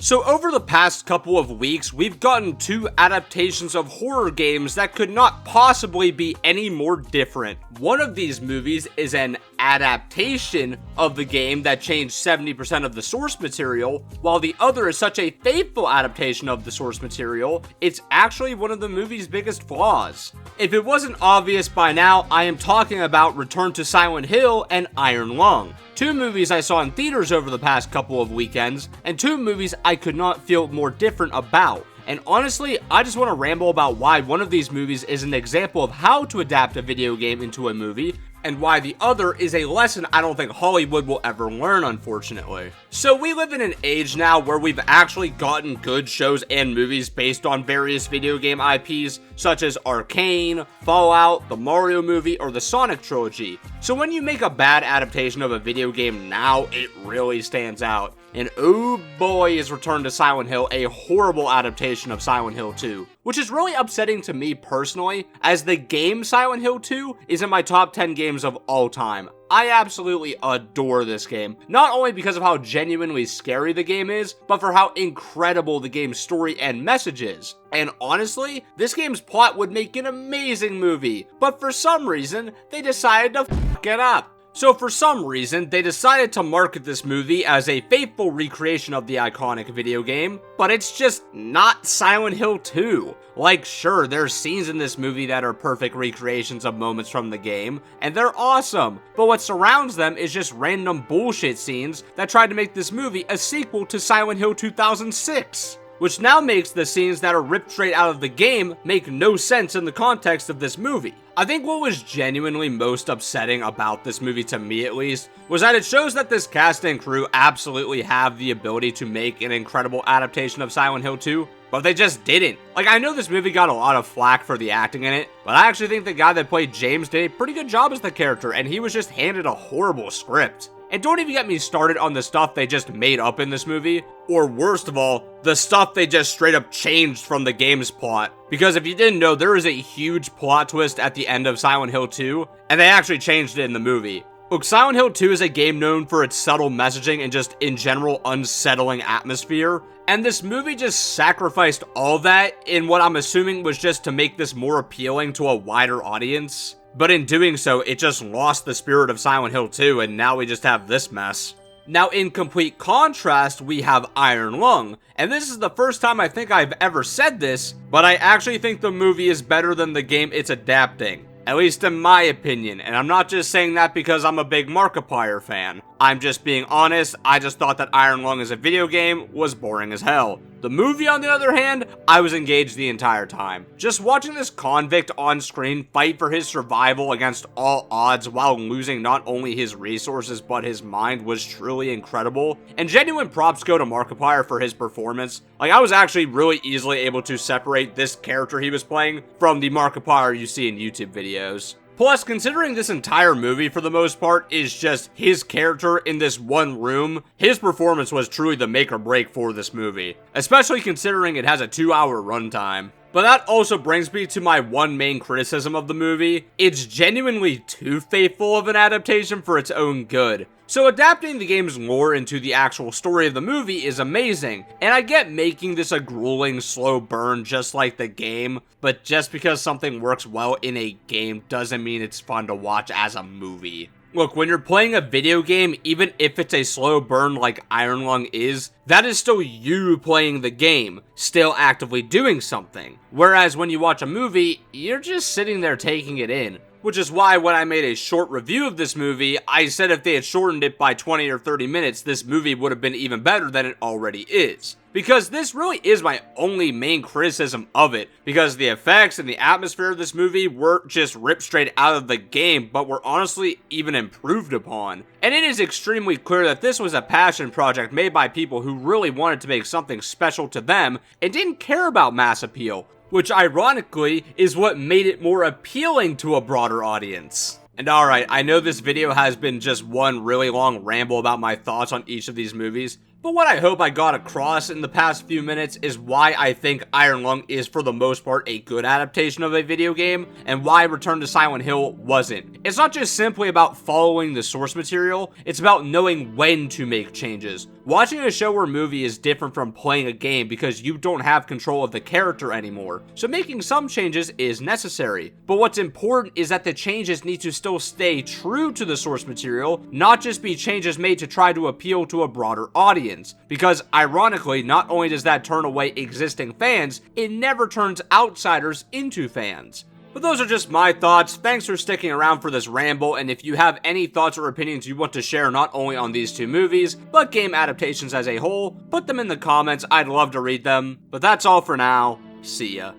So over the past couple of weeks, we've gotten two adaptations of horror games that could not possibly be any more different. One of these movies is an adaptation of the game that changed 70% of the source material, while the other is such a faithful adaptation of the source material, it's actually one of the movie's biggest flaws. If it wasn't obvious by now, I am talking about Return to Silent Hill and Iron Lung. Two movies I saw in theaters over the past couple of weekends, and two movies I could not feel more different about. And honestly, I just want to ramble about why one of these movies is an example of how to adapt a video game into a movie, and why the other is a lesson I don't think Hollywood will ever learn, unfortunately. So we live in an age now where we've actually gotten good shows and movies based on various video game IPs, such as Arcane, Fallout, the Mario movie, or the Sonic trilogy. So when you make a bad adaptation of a video game now, it really stands out. And oh boy is Return to Silent Hill a horrible adaptation of Silent Hill 2. Which is really upsetting to me personally, as the game Silent Hill 2 is in my top 10 games of all time. I absolutely adore this game, not only because of how genuinely scary the game is, but for how incredible the game's story and message is. And honestly, this game's plot would make an amazing movie, but for some reason, they decided to f*** it up. So for some reason, they decided to market this movie as a faithful recreation of the iconic video game, but it's just not Silent Hill 2. Like, sure, there's scenes in this movie that are perfect recreations of moments from the game, and they're awesome, but what surrounds them is just random bullshit scenes that tried to make this movie a sequel to Silent Hill 2006. Which now makes the scenes that are ripped straight out of the game make no sense in the context of this movie. I think what was genuinely most upsetting about this movie, to me at least, was that it shows that this cast and crew absolutely have the ability to make an incredible adaptation of Silent Hill 2, but they just didn't. Like, I know this movie got a lot of flack for the acting in it, but I actually think the guy that played James did a pretty good job as the character, and he was just handed a horrible script. And don't even get me started on the stuff they just made up in this movie, or worst of all, the stuff they just straight up changed from the game's plot. Because if you didn't know, there is a huge plot twist at the end of Silent Hill 2, and they actually changed it in the movie. Look, Silent Hill 2 is a game known for its subtle messaging and just in general unsettling atmosphere, and this movie just sacrificed all that in what I'm assuming was just to make this more appealing to a wider audience. But in doing so, it just lost the spirit of Silent Hill 2, and now we just have this mess. Now, in complete contrast, we have Iron Lung, and this is the first time I think I've ever said this, but I actually think the movie is better than the game it's adapting. At least in my opinion, and I'm not just saying that because I'm a big Markiplier fan. I'm just being honest, I just thought that Iron Lung as a video game was boring as hell. The movie, on the other hand, I was engaged the entire time. Just watching this convict on screen fight for his survival against all odds while losing not only his resources but his mind was truly incredible. And genuine props go to Markiplier for his performance. Like, I was actually really easily able to separate this character he was playing from the Markiplier you see in YouTube videos. Plus, considering this entire movie, for the most part, is just his character in this one room, his performance was truly the make or break for this movie, especially considering it has a 2-hour runtime. But that also brings me to my one main criticism of the movie. It's genuinely too faithful of an adaptation for its own good. So adapting the game's lore into the actual story of the movie is amazing, and I get making this a grueling, slow burn just like the game, but just because something works well in a game doesn't mean it's fun to watch as a movie. Look, when you're playing a video game, even if it's a slow burn like Iron Lung is, that is still you playing the game, still actively doing something. Whereas when you watch a movie, you're just sitting there taking it in. Which is why when I made a short review of this movie, I said if they had shortened it by 20 or 30 minutes, this movie would have been even better than it already is. Because this really is my only main criticism of it, because the effects and the atmosphere of this movie weren't just ripped straight out of the game, but were honestly even improved upon. And it is extremely clear that this was a passion project made by people who really wanted to make something special to them and didn't care about mass appeal, which ironically is what made it more appealing to a broader audience. And alright, I know this video has been just one really long ramble about my thoughts on each of these movies, But what I hope I got across in the past few minutes is why I think Iron Lung is for the most part a good adaptation of a video game, and why Return to Silent Hill wasn't. It's not just simply about following the source material, it's about knowing when to make changes. Watching a show or movie is different from playing a game because you don't have control of the character anymore, so making some changes is necessary. But what's important is that the changes need to still stay true to the source material, not just be changes made to try to appeal to a broader audience. Because ironically, not only does that turn away existing fans, it never turns outsiders into fans. But those are just my thoughts. Thanks for sticking around for this ramble, and if you have any thoughts or opinions you want to share not only on these two movies, but game adaptations as a whole, put them in the comments. I'd love to read them. But that's all for now. See ya.